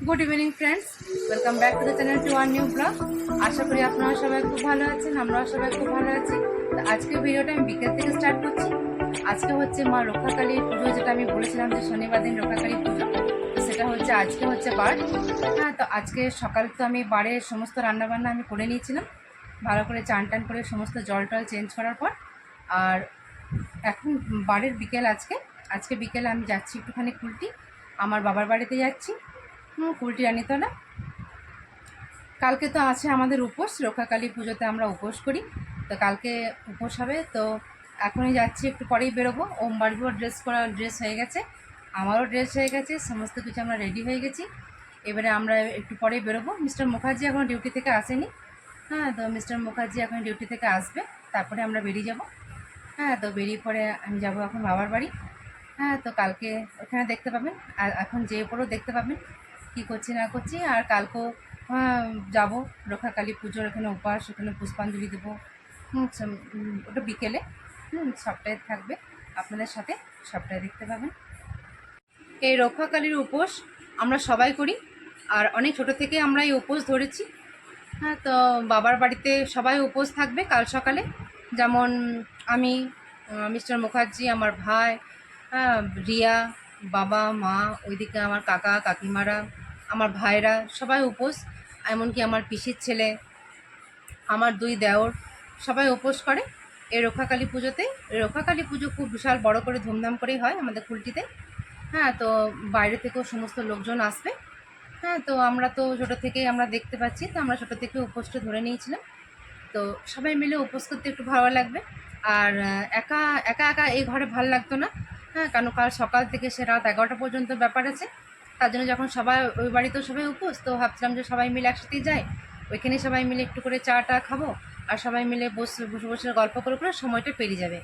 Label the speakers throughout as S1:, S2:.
S1: Good evening friends, welcome back to the channel to one new blog. আশা করি আপনারা সবাই খুব ভালো আছেন, আমরাও সবাই খুব ভালো আছি। তো আজকের ভিডিওটা আমি বিকেল থেকে স্টার্ট করছি। আজকে হচ্ছে মা রক্ষাকালীর পুজো, যেটা আমি বলেছিলাম যে শনিবার দিন রক্ষাকালী পুজো, তো সেটা হচ্ছে আজকে হচ্ছে বার। হ্যাঁ, তো আজকে সকাল তো আমি বারের সমস্ত রান্নাবান্না আমি করে নিয়েছিলাম, ভালো করে চান টান করে সমস্ত জল টল চেঞ্জ করার পর। আর এখন বারের বিকেল, আজকে বিকেলে আমি যাচ্ছি একটুখানি কুলটি, আমার বাবার বাড়িতে যাচ্ছি, কুলটি রানীতলা। কালকে তো আছে আমাদের উপোস, রক্ষাকালী পুজোতে আমরা উপোস করি, তো কালকে উপোস হবে। তো এখনই যাচ্ছি, একটু পরেই বেরোবো। ওম বাড়িও ড্রেস হয়ে গেছে, আমারও ড্রেস হয়ে গেছে, সমস্ত কিছু আমরা রেডি হয়ে গেছি। এবারে আমরা একটু পরেই বেরোবো। মিস্টার মুখার্জি এখন ডিউটি থেকে আসেনি। হ্যাঁ, তো মিস্টার মুখার্জি এখন ডিউটি থেকে আসবে, তারপরে আমরা বেরিয়ে যাব। হ্যাঁ, তো বেরিয়ে পরে আমি যাব এখন বাবার বাড়ি। হ্যাঁ, তো কালকে ওখানে দেখতে পাবেন, আর এখন যেয়ে পরেও দেখতে পাবেন কী করছি না করছি। আর কালকেও যাব রক্ষাকালী পুজোর এখানে উপাস, ওখানে পুষ্পাঞ্জলি দেবো। ওটা বিকেলে সবটাই থাকবে আপনাদের সাথে, সবটাই দেখতে পাবেন। এই রক্ষাকালীর উপোস আমরা সবাই করি, আর অনেক ছোটো থেকে আমরা এই উপোস ধরেছি। হ্যাঁ, তো বাবার বাড়িতে সবাই উপোস থাকবে কাল সকালে, যেমন আমি, মিস্টার মুখার্জি, আমার ভাই, রিয়া, বাবা, মা, ওইদিকে আমার কাকা কাকিমারা, আমার ভাইরা সবাই উপোস। এমনকি আমার পিসির ছেলে, আমার দুই দেওর, সবাই উপোস করে এই রক্ষাকালী পুজোতে। রক্ষাকালী পুজো খুব বিশাল বড় করে ধুমধাম করেই হয় আমাদের কুলটিতে। হ্যাঁ, তো বাইরে থেকেও সমস্ত লোকজন আসবে। হ্যাঁ, তো আমরা তো ছোটো থেকেই আমরা দেখতে পাচ্ছি, তো আমরা ছোটো থেকে উপোসটা ধরে নিয়েছিলাম। তো সবাই মিলে উপোস করতে একটু ভালো লাগবে। আর একা একা একা এই ঘরে ভালো লাগতো না। হ্যাঁ, কারণ কাল সকাল থেকে সে রাত 11টা পর্যন্ত ব্যাপার আছে। তার জন্য যখন সবাই ওই বাড়িতেও সবাই উপোস, তো ভাবছিলাম যে সবাই মিলে একসাথেই যাই, ওইখানে সবাই মিলে একটু করে চা টা খাবো, আর সবাই মিলে বসে বসে বসে গল্প করে করে সময়টা পেরিয়ে যাবে।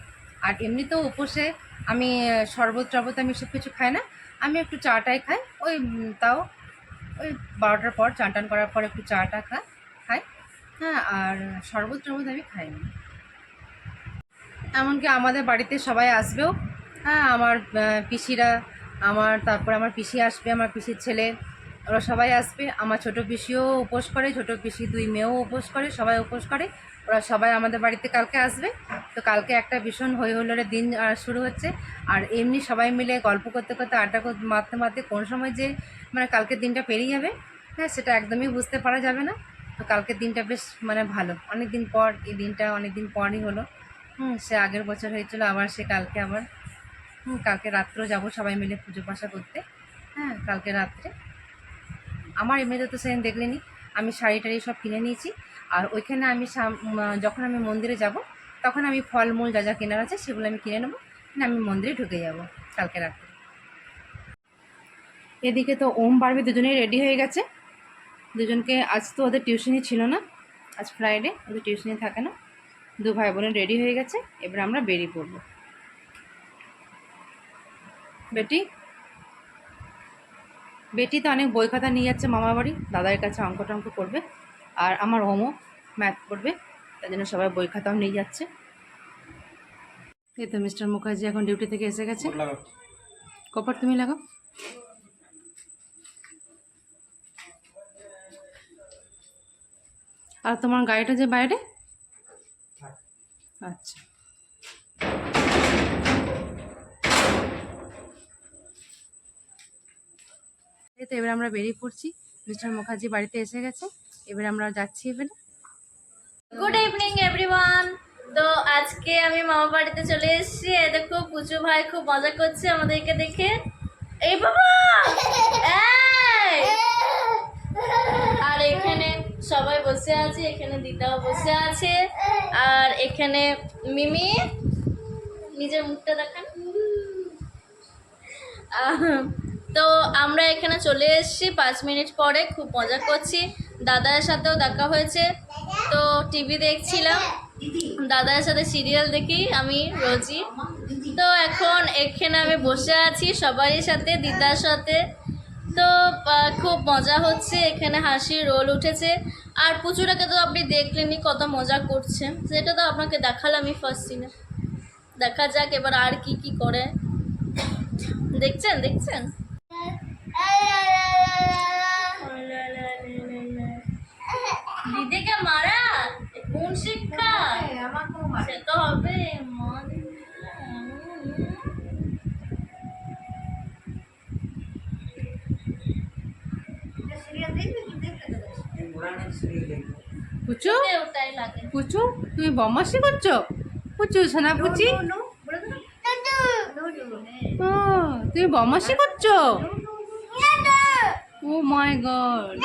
S1: আর এমনিতেও উপোসে আমি শরবত টরবত আমি সব কিছু খাই না, আমি একটু চাটাই খাই। ওই তাও ওই 12টার পর চান টান করার পর একটু চাটা খাই। হ্যাঁ, আর শরবত টরবত আমি খাই না। এমনকি আমাদের বাড়িতে সবাই আসবেও। হ্যাঁ, আমার পিসিরা, তারপর আমার পিসি আসবে, আমার পিসির ছেলে, ওরা সবাই আসবে। আমার ছোটো পিসিও উপোস করে, ছোটো পিসি দুই মেয়েও উপোস করে, সবাই উপোস করে। ওরা সবাই আমাদের বাড়িতে কালকে আসবে। তো কালকে একটা ভীষণ হই হুল্লোড়ের দিন শুরু হচ্ছে। আর এমনি সবাই মিলে গল্প করতে করতে, আড্ডা মারতে মারতে কোন সময় যে মানে কালকের দিনটা পেরিয়ে যাবে, হ্যাঁ, সেটা একদমই বুঝতে পারা যাবে না। তো কালকের দিনটা বেশ মানে ভালো, অনেক দিন পর এই দিনটা, অনেক দিন পরই হলো। সে আগের বছর হয়েছিল, আবার সে কালকে আবার কালকে রাত্রেও যাব সবাই মিলে পুজো পাশা করতে। হ্যাঁ, কালকে রাত্রে আমার এমনিতে তো সেদিন দেখলেনি, আমি শাড়ি টাড়ি সব কিনে নিয়েছি। আর ওইখানে আমি যখন আমি মন্দিরে যাব, তখন আমি ফলমূল যা যা কেনার আছে সেগুলো আমি কিনে নেবো, আমি মন্দিরে ঢুকে যাব কালকে রাত্রে। এদিকে তো ওম বাড়বে দুজনেই রেডি হয়ে গেছে। দুজনকে আজ তো ওদের টিউশনই ছিল না, আজ ফ্রাইডে, ওদের টিউশনই থাকে না। দু ভাই বোনের রেডি হয়ে গেছে, এবার আমরা বেরিয়ে পড়বো। বেটি তো অনেক বই খাতা নিয়ে যাচ্ছে মামা বাড়ি, দাদার কাছে অঙ্ক টঙ্ক করবে। আর আমার হোমও ম্যাথ করবে, তাই জন্য সবাই বই খাতাও নিয়ে যাচ্ছে। এই তো মিস্টার মুখার্জি এখন ডিউটি থেকে এসে গেছে। কপার তুমি লাগাও। আর তোমার গাড়িটা যে বাইরে, আচ্ছা। এই তো এবার আমরা বেরিয়ে পড়ছি, মিস্টার মুখার্জি বাড়িতে এসে গেছে, এবার আমরা যাচ্ছি এবারে।
S2: Good evening everyone. তো আজকে আমি মামা বাড়িতে চলে এসেছি। এই দেখো পুজো ভাই খুব মজা করছে আমাদেরকে দেখে। এই বাবা, এই! আর এখানে সবাই বসে আছে, এখানে দিদাও বসে আছে, আর এখানে মিমি, নিজের মুখটা দেখান। তো আমরা এখানে চলে এসেছি 5 মিনিট পরে, খুব মজা করছি। দাদার সাথেও দেখা হয়েছে, তো টিভি দেখছিলাম, দাদার সাথে সিরিয়াল দেখি আমি রোজই। তো এখন এখানে আমি বসে আছি সবারই সাথে, দিদার সাথে। তো খুব মজা হচ্ছে, এখানে হাসির রোল উঠেছে। আর পুচুটাকে তো আপনি দেখলেনি কত মজা করছে, সেটা তো আপনাকে দেখালামই ফার্স্ট সিনে। দেখা যাক এবার আর কি কি করে। দেখছেন? সে তো হবে মা
S1: পুচু
S2: ওটাই লাগে।
S1: পুচু তুমি বদমাশি করছো? পুচু সোনা পুচি, ও তুমি বদমাশি করছো? ও মাই গড,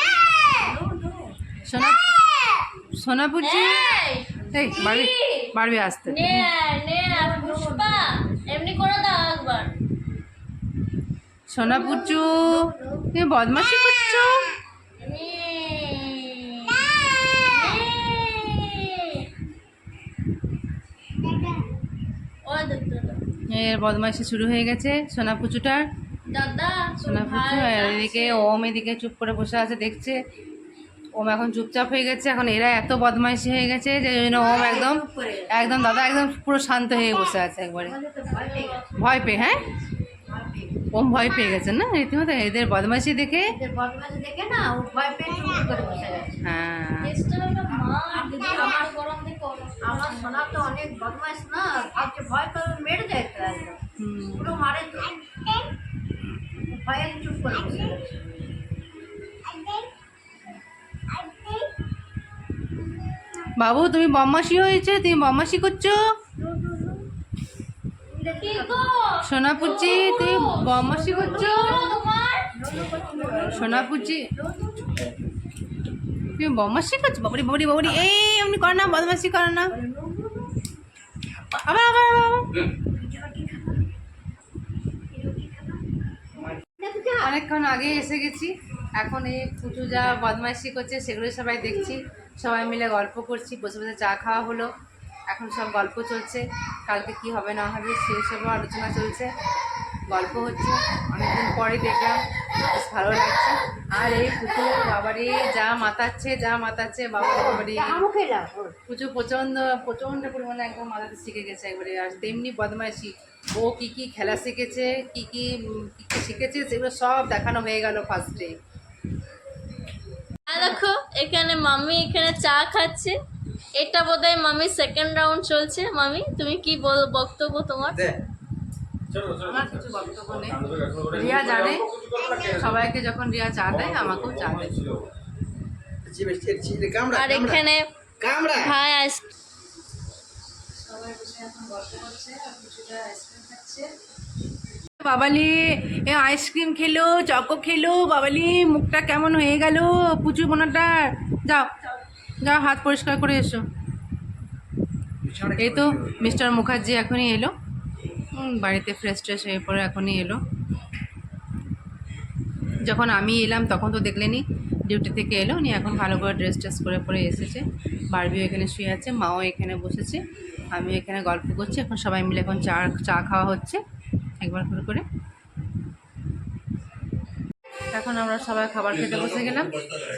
S1: সোনা সোনা পুচি, এই বাড়ি বাড়ি আসতে।
S2: নে নে পুষ্পা এমনি করে দাও একবার।
S1: সোনা পুচু তুমি বদমাশি করছো? এর বদমাইশি শুরু হয়ে গেছে সোনা পুচুটার।
S2: দাদা
S1: সোনা পুচু আর এদিকে ওম এদিকে চুপ করে বসে আছে দেখছে। ওম এখন চুপচাপ হয়ে গেছে, এখন এরা এত বদমাইশি হয়ে গেছে যে জন্য ওম একদম একদম দাদা একদম পুরো শান্ত হয়ে বসে আছে একবারে ভয় পেয়ে। হ্যাঁ ওম ভয় পেয়ে গেছে না রীতিমতো এদের বদমাইশি দেখে।
S3: না ও ভয় পেয়ে চুপ করে বসে গেছে।
S1: হ্যাঁ
S3: আমার সোনা তো অনেক বদমাইশ না, ভাবছে ভয় করে মেরে দেয় তো একদম। পুরো মারে তো, ভয়ে চুপ করে বসে গেছে।
S1: বাবু তুমি বদমাশি হয়েছে, তুমি বদমাশি করছো? সোনা পুচি তুমি বদমাশি করছো? সোনা পুচি তুমি বদমাশি করছো? বাবরি বাবরি বাবরি, এই এমনি করো না, বদমাশি করো না। আবার আবার আবার আবার। অনেকক্ষণ আগে এসে গেছি, এখন এই পুচু যা বদমাইশি করছে সেগুলো সবাই দেখছি, সবাই মিলে গল্প করছি, বসে বসে চা খাওয়া হলো, এখন সব গল্প চলছে, কালকে কি হবে না হবে সেসবও আলোচনা চলছে, গল্প হচ্ছে। অনেকদিন পরে দেখলাম, বেশ ভালো লাগছে। আর এই পুচু বাবারে যা মাতাচ্ছে বাবারে, পুচু প্রচণ্ড প্রচণ্ড পরিমাণে একদম মাথাতে শিখে গেছে একবারে। আর তেমনি বদমাইশি, ও কি কি খেলা শিখেছে, কি কি শিখেছে সেগুলো সব দেখানো হয়ে গেল ফার্স্টে।
S2: দেখো এখানে মামি এখানে চা খাচ্ছে, এটা বোধহয় মামি সেকেন্ড রাউন্ড চলছে। মামি তুমি কি বক্তব্য তোমার?
S1: আমার কিছু বক্তব্য নেই, রিয়া জানে সবাইকে যখন রিয়া চা দেয় আমাকেও চা দেয়।
S2: আর এখানে ভাই
S1: বাবালি এ আইসক্রিম খেলো, চকো খেলো, বাবালি মুখটা কেমন হয়ে গেল পুচু বোনাটা। যাও যাও হাত পরিষ্কার করে এসো। এই তো মিস্টার মুখার্জি এখনই এলো, বাড়িতে ফ্রেশ ট্রেশ হয়ে পরে এখনই এলো। যখন আমি এলাম তখন তো দেখলেনি, ডিউটি থেকে এলো উনি, এখন ভালো করে ড্রেস ট্রেস করে পরে এসেছে। বারবিও এখানে শুয়ে আছে, মাও এখানে বসেছে, আমি এখানে গল্প করছি। এখন সবাই মিলে এখন চা খাওয়া হচ্ছে একবার করে করে। এখন আমরা সবাই খাবার খেতে বসে গেলাম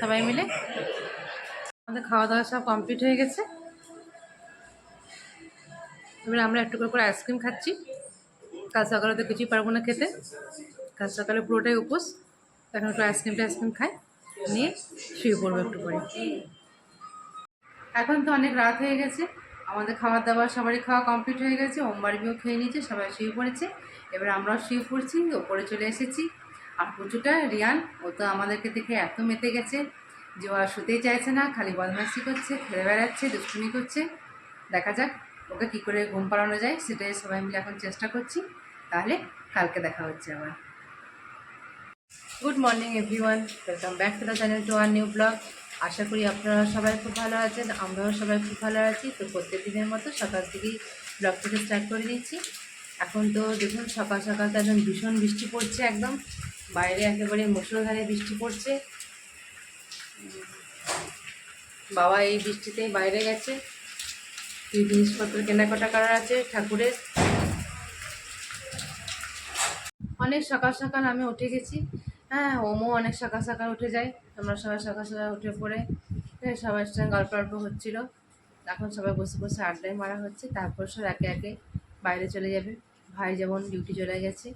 S1: সবাই মিলে। আমাদের খাওয়া দাওয়া সব কমপ্লিট হয়ে গেছে, এবার আমরা একটু করে আইসক্রিম খাচ্ছি। কাল সকালে তো কিছুই পারবো না খেতে, কাল সকালে পুরোটাই উপোস। এখন একটু আইসক্রিম খাই, নিয়ে শুয়ে পড়বো একটু পরে। এখন তো অনেক রাত হয়ে গেছে, আমাদের খাবার দাবার সবারই খাওয়া কমপ্লিট হয়ে গেছে, ওমবাড়িও খেয়ে নিয়েছে, সবাই শুয়ে পড়েছে। এবার আমরাও শুয়ে পড়ছি, ওপরে চলে এসেছি। আর পুচুটা রিয়ান, ও তো আমাদেরকে দেখে এত মেতে গেছে যে ও আর শুতেই চাইছে না, খালি বদমাইশি করছে, খেলে বেড়াচ্ছে, দুষ্টুমি করছে। দেখা যাক ওকে কী করে ঘুম পাড়ানো যায়, সেটাই সবাই মিলে এখন চেষ্টা করছি। তাহলে কালকে দেখা হচ্ছে আবার। Good morning everyone, welcome back to the channel to আর নিউ ব্লগ। আশা করি আপনারা সবাই খুব ভালো আছেন, আমরাও সবাই খুব ভালো আছি। তো প্রত্যেক দিনের মতো সকাল থেকেই ব্লগটাকে স্টার্ট করে নিচ্ছি। এখন তো দেখুন সকাল সকাল তো একদম ভীষণ বৃষ্টি পড়ছে, একদম বাইরে একেবারে মুষলধারে বৃষ্টি পড়ছে। বাবা এই বৃষ্টিতেই বাইরে গেছে, কি জিনিসপত্র কেনাকাটা করার আছে ঠাকুরের। অনেক সকাল সকাল আমি উঠে গেছি, হ্যাঁ ওমও অনেক সকাল সকাল উঠে যায়। আমরা সবাই সকাল সকাল উঠে পড়ে সবার সঙ্গে গল্প হচ্ছিলো। এখন সবাই বসে বসে আড্ডায় মারা হচ্ছে, তারপর সব একে একে বাইরে চলে যাবে। ভাই যেমন ডিউটি চলে গেছে।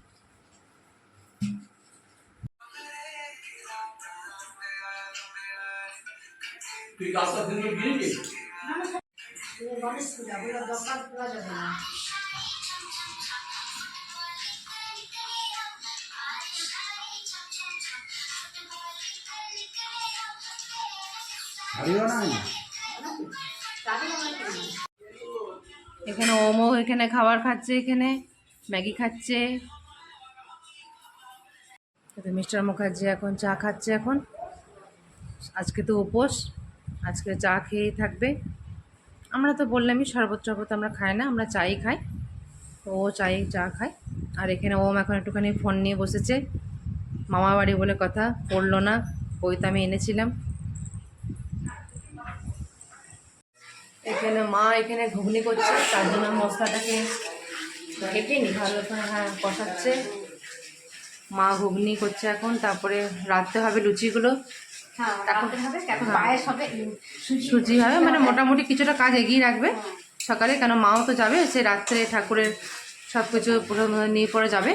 S3: গণেশ পূজা বলে দোকান খোলা যাবে না।
S1: এখানে ওমও এখানে খাবার খাচ্ছে, এখানে ম্যাগি খাচ্ছে। মিস্টার মুখার্জি এখন চা খাচ্ছে। এখন আজকে তো উপোস, আজকে চা খেয়েই থাকবে। আমরা তো বললামই শরবত টরবত আমরা খাই না, আমরা চাই খাই। তো ও চা খায়। আর এখানে ওম এখন একটুখানি ফোন নিয়ে বসেছে। মামা বাড়ি বলে কথা, পড়লো না। বই তো আমি এনেছিলাম। এখানে মা এখানে ঘুগনি করছে, তার জন্য মশলাটাকে কেটে নি ভালো করে, হ্যাঁ কষাচ্ছে। মা ঘুগনি করছে এখন, তারপরে রাঁধতে হবে লুচিগুলো।
S3: হ্যাঁ রাখতে হবে, এখন পায়েস হবে,
S1: সুজি হবে, মানে মোটামুটি কিছুটা কাজ এগিয়ে রাখবে সকালে, কেন মাও তো যাবে, সে রাত্রে ঠাকুরের সব কিছু পুরো নিয়ে পরে যাবে।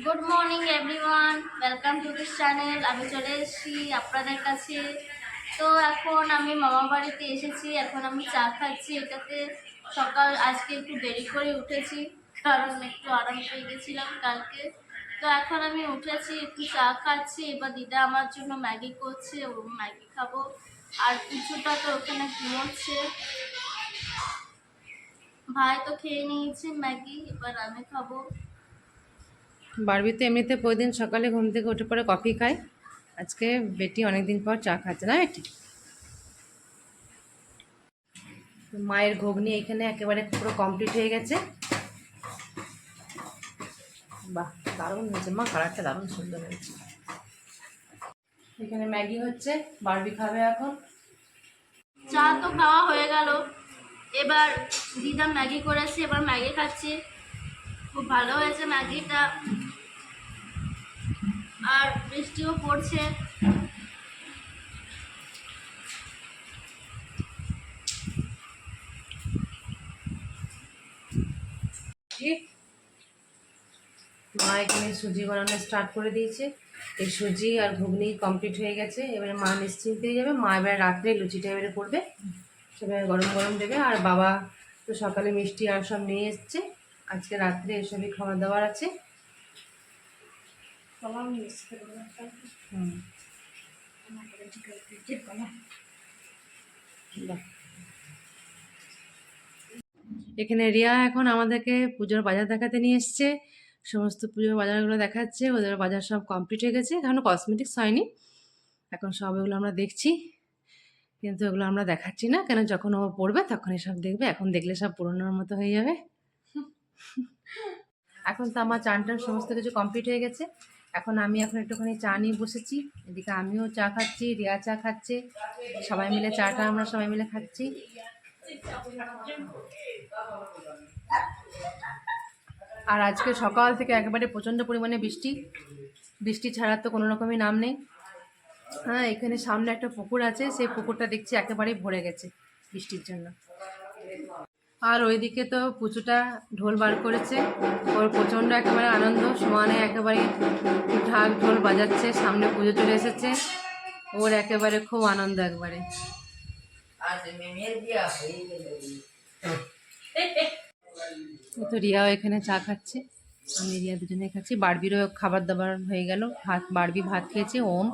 S2: Good morning everyone, welcome to this channel. আমি চলে এসেছি আপনাদের কাছে। তো এখন আমি মামা বাড়িতে এসেছি, এখন আমি চা খাচ্ছি। এটাতে সকাল আজকে একটু দেরি করে উঠেছি, কারণ একটু আরাম পেয়ে গেছিলাম কালকে। তো এখন আমি উঠেছি, একটু চা খাচ্ছি। এবার দিদা আমার জন্য ম্যাগি করছে, ও ম্যাগি খাবো। আর কিছুটা তো ওখানে ঘুমোচ্ছে। ভাই তো খেয়ে নিয়েছে ম্যাগি, এবার আমি খাবো।
S1: বারবি তো এমনিতে প্রতিদিন সকালে ঘুম থেকে উঠে পরে কফি খায়, আজকে বেটি অনেকদিন পর চা খাচ্ছে না বেটি। মায়ের ঘুগনি এখানে একেবারে পুরো কমপ্লিট হয়ে গেছে। বাহ, দারুণ হয়েছে মা, কালারটা দারুণ সুন্দর হয়েছে। এখানে ম্যাগি হচ্ছে, বারবি খাবে এখন।
S2: চা তো খাওয়া হয়ে গেল, এবার দিদা ম্যাগি করেছে, এবার ম্যাগি খাচ্ছি। খুব ভালো হয়েছে ম্যাগিটা, আর বৃষ্টিও পড়ছে।
S1: মা এখানে সুজি বানানো স্টার্ট করে দিয়েছে। এই সুজি আর ঘুগনি কমপ্লিট হয়ে গেছে, এবারে মা নিশ্চিন্ত হয়ে যাবে। মা এবারে রাত্রে লুচিটা এবারে করবে, সেবারে গরম গরম দেবে। আর বাবা তো সকালে মিষ্টি আর সব নিয়ে এসছে, আজকে রাত্রে এসবই খাবার দাবার আছে। হুম, বাহ। এখানে রিয়া এখন আমাদেরকে পুজোর বাজার দেখাতে নিয়ে এসছে, সমস্ত পুজোর বাজারগুলো দেখাচ্ছে। ওদের বাজার সব কমপ্লিট হয়ে গেছে, এখনো কসমেটিক্স হয়নি, এখন সব এগুলো আমরা দেখছি। কিন্তু এগুলো আমরা দেখাচ্ছি না, কেন যখন ও পড়বে তখন এসব দেখবে, এখন দেখলে সব পুরোনোর মতো হয়ে যাবে। এখন তো আমার চান টান সমস্ত কিছু কমপ্লিট হয়ে গেছে, এখন আমি একটুখানি চা নিয়ে বসেছি। এদিকে আমিও চা খাচ্ছি, রিয়া চা খাচ্ছে, সবাই মিলে চাটা আমরা সবাই মিলে খাচ্ছি। আর আজকে সকাল থেকে একেবারে প্রচণ্ড পরিমাণে বৃষ্টি, বৃষ্টি ছাড়ার তো কোনো রকমই নাম নেই। হ্যাঁ, এখানে সামনে একটা পুকুর আছে, সেই পুকুরটা দেখছি একেবারেই ভরে গেছে বৃষ্টির জন্য। আর ওইদিকে তো পুচুটা ঢোল বার করেছে, ওর প্রচণ্ড একেবারে আনন্দ, সমানে একেবারে ঢাক ঢোল বাজাচ্ছে, সামনে পুজো চলে এসেছে, ওর একেবারে খুব আনন্দ একবারে। তো রিয়াও এখানে চা খাচ্ছে, আমি রিয়া দুজনে খাচ্ছি। বারবিরও খাবার দাবার হয়ে গেল, ভাত, বারবি ভাত খেয়েছে, ওম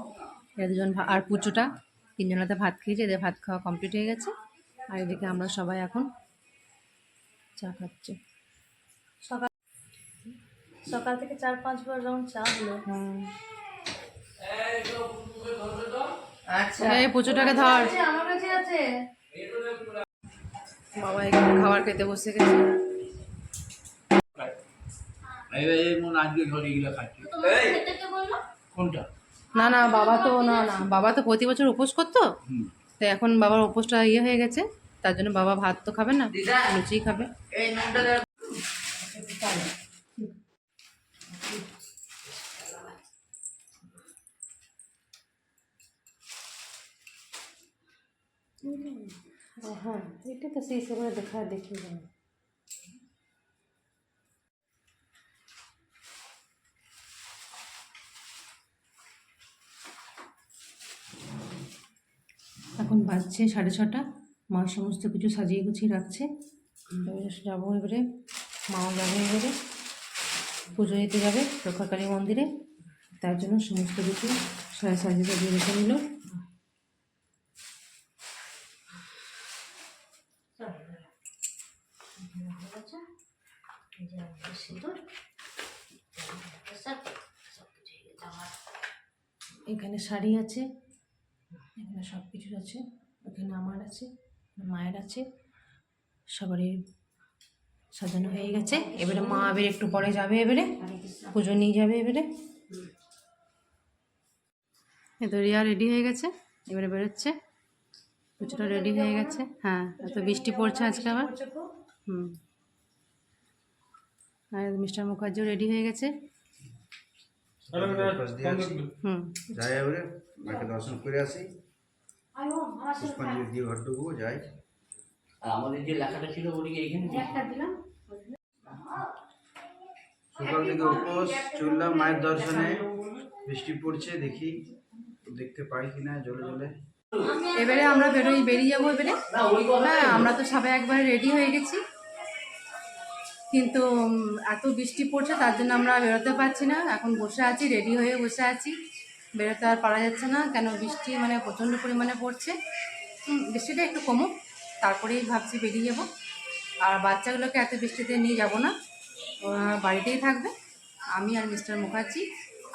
S1: এরা দুজন আর পুচুটা তিনজনাতে ভাত খেয়েছে, এদের ভাত খাওয়া কমপ্লিট হয়ে গেছে। আর এদিকে আমরা সবাই এখন চা খাচ্ছি।
S2: সকাল থেকে 4-5 বার রাউন্ড চা হলো।
S1: আচ্ছা, এই পুচুটাকে ধর,
S2: আমার কাছে আছে।
S1: বাবা এখানে খাবার খেতে বসে গেছে। না না, বাবা তো প্রতি বছর উপোস করতো, তো এখন বাবার উপোসটা হয়ে গেছে, তার জন্য বাবা ভাত তো খাবে না, লুচি খাবে। হ্যাঁ, এটা তো সেই হিসেবে দেখি যাবে। এখন বাজছে 6:30। মা সমস্ত কিছু সাজিয়ে গুছিয়ে রাখছে। এবারে যাবো, এবারে মাও যাবে, এবারে পুজো দিতে যাবে রক্ষাকালী মন্দিরে, তার জন্য সমস্ত কিছু সাজিয়ে সাজিয়ে রেখে নিল। এখানে শাড়ি আছে, এখানে সব কিছু আছে, এখানে আমার আছে, মায়ের আছে, সবারই সাজানো হয়ে গেছে। এবারে মা এবারে একটু পরে যাবে, এবারে পুজো নিয়ে যাবে। এবারে এত রিয়া রেডি হয়ে গেছে, এবারে বেরোচ্ছে। পুজোটা রেডি হয়ে গেছে। হ্যাঁ, এত বৃষ্টি পড়ছে আজকে আবার। আর মিস্টার মুখার্জিও রেডি হয়ে গেছে।
S4: যাই এবারে মাকে দর্শন করে আসি, পুষ্পাঞ্জলি দিয়ে ঘর ঢুকবো, যাই।
S5: আর আমাদের যে লেখাটা ছিল ওদিকে এইখানে
S4: সকাল থেকে উপোস চললাম মায়ের দর্শনে। বৃষ্টি পড়ছে, দেখি দেখতে পাই কিনা জলে জলে।
S1: এবারে আমরা বেরিয়ে যাবো এবারে। হ্যাঁ, আমরা তো সবাই একবারে রেডি হয়ে গেছি, কিন্তু এত বৃষ্টি পড়ছে তার জন্য আমরা বেরোতে পারছি না। এখন বসে আছি, রেডি হয়ে বসে আছি, বেরোতে আর পারা যাচ্ছে না। কেন বৃষ্টি মানে প্রচণ্ড পরিমাণে পড়ছে। বৃষ্টিটা একটু কমুক, তারপরেই ভাবছি বেরিয়ে যাব। আর বাচ্চাগুলোকে এত বৃষ্টিতে নিয়ে যাব না, ওরা বাড়িতেই থাকবে। আমি আর মিস্টার মুখার্জি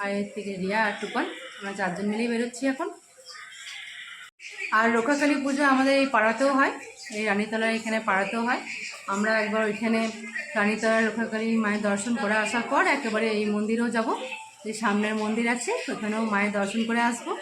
S1: আর এর থেকে রিয়া আর টুকন, আমরা 4 জন মিলেই বেরোচ্ছি এখন। আর রক্ষাকালী পুজো আমাদের এই পাড়াতেও হয়, এই রানীতলার এখানে পাড়াতেও হয়। আমরা একবার ওইখানে রানীতলার রক্ষাকালী মায়ের দর্শন করে আসার পর একেবারে এই মন্দিরেও যাব, যে সামনের মন্দির আছে ওখানেও মায়ের দর্শন করে আসবো।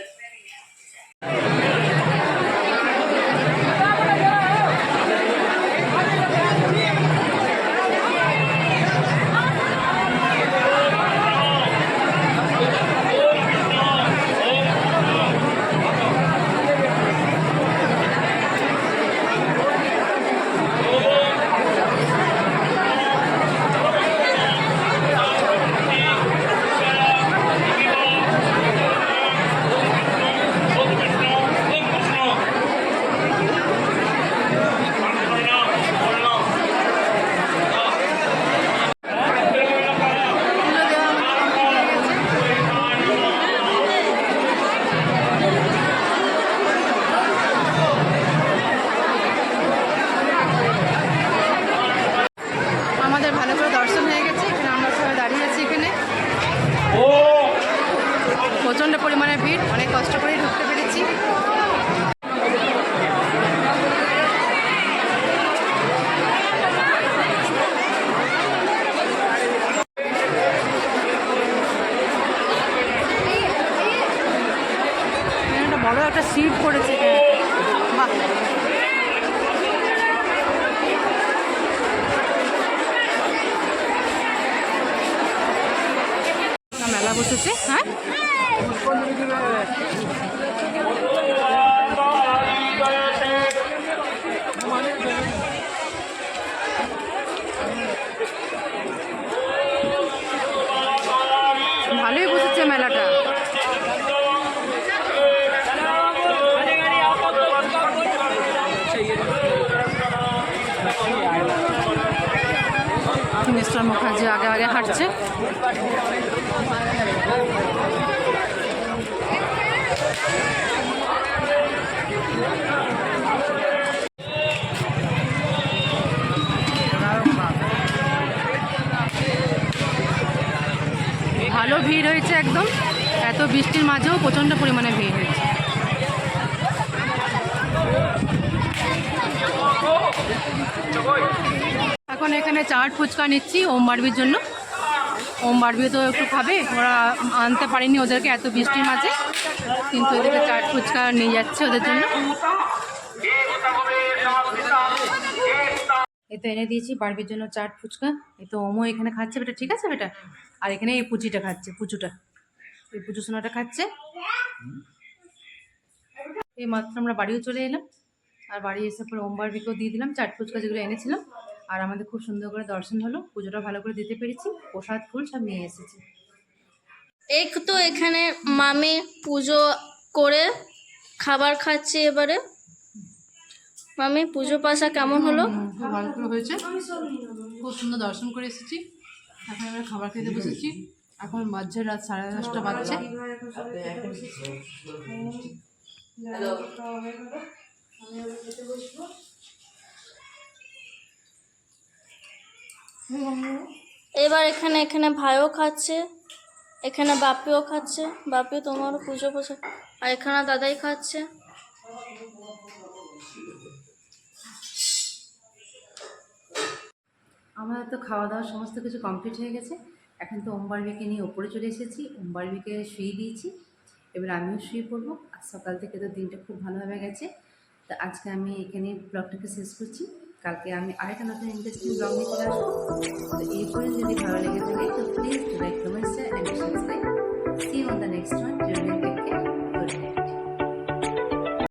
S1: আমাদের ভালো করে দর্শন হয়ে গেছে। এখানে আমরা সবাই দাঁড়িয়ে আছি। এখানে প্রচণ্ড পরিমাণে ভিড়, অনেক কষ্ট করেই ঢুকতে পেরেছি। একটা বড় একটা সিট পড়েছে এখানে। বাহ, মেলা বসেছে। হ্যাঁ, ভালোই বসেছে মেলাটা। মিস্টার মুখার্জি আগে আগে হাঁটছে। ভালো ভিড় হয়েছে একদম, এত বৃষ্টির মাঝেও প্রচণ্ড পরিমাণে ভিড় হয়েছে। এখন এখানে চাট ফুচকা নিচ্ছি ওম বারবির জন্য। ওম বারবি তো একটু খাবে, ওরা আনতে পারেনি ওদেরকে এত বৃষ্টির মাঝে, কিন্তু ওদেরকে চাট ফুচকা নিয়ে যাচ্ছে ওদের জন্য। এই তো এনে দিয়েছি বারবির জন্য চাট ফুচকা। এই তো ওমও এখানে খাচ্ছে, বেটা ঠিক আছে বেটা। আর এখানে এই পুচিটা খাচ্ছে, পুচুটা, এই পুচু সোনাটা খাচ্ছে। এই মাত্র আমরা বাড়িও চলে এলাম, আর বাড়ি এসে পরে ওম বারবিকেও দিয়ে দিলাম চাট ফুচকা যেগুলো এনেছিলাম। আর আমাদের খুব সুন্দর করে দর্শন হলো, পুজোটা ভালো করে দিতে পেরেছি, প্রসাদ ফুল সব নিয়ে এসেছি।
S2: এক তো এখানে মামি পুজো করে খাবার খাচ্ছে এবারে। মামি পুজো পাশা কেমন হলো?
S1: খুব ভালো করে হয়েছে, খুব সুন্দর দর্শন করে এসেছি। এখন আমরা খাবার খেতে বসেছি। এখন বাজছে রাত 10:30 বাজছে।
S2: এবার এখানে এখানে ভাইও খাচ্ছে, এখানে বাপিও খাচ্ছে। বাপি তোমারও পুজো বসে, আর এখানে দাদাই খাচ্ছে।
S1: আমাদের তো খাওয়া দাওয়া সমস্ত কিছু কমপ্লিট হয়ে গেছে। এখন তো ওমবারবিকে নিয়ে ওপরে চলে এসেছি, ওমবারবিকে শুয়ে দিয়েছি। এবার আমিও শুয়ে পড়বো। আর সকাল থেকে তো দিনটা খুব ভালোভাবে গেছে। তো আজকে আমি এখানে ব্লগটাকে শেষ করছি। কালকে আমি আরেকটা নতুন ইন্টারেস্টিং ব্লগ নিয়ে চলে আসবো। তো এরপরে যদি ভালো লেগে থাকে তো please like, comment, share and subscribe. See you on the next one.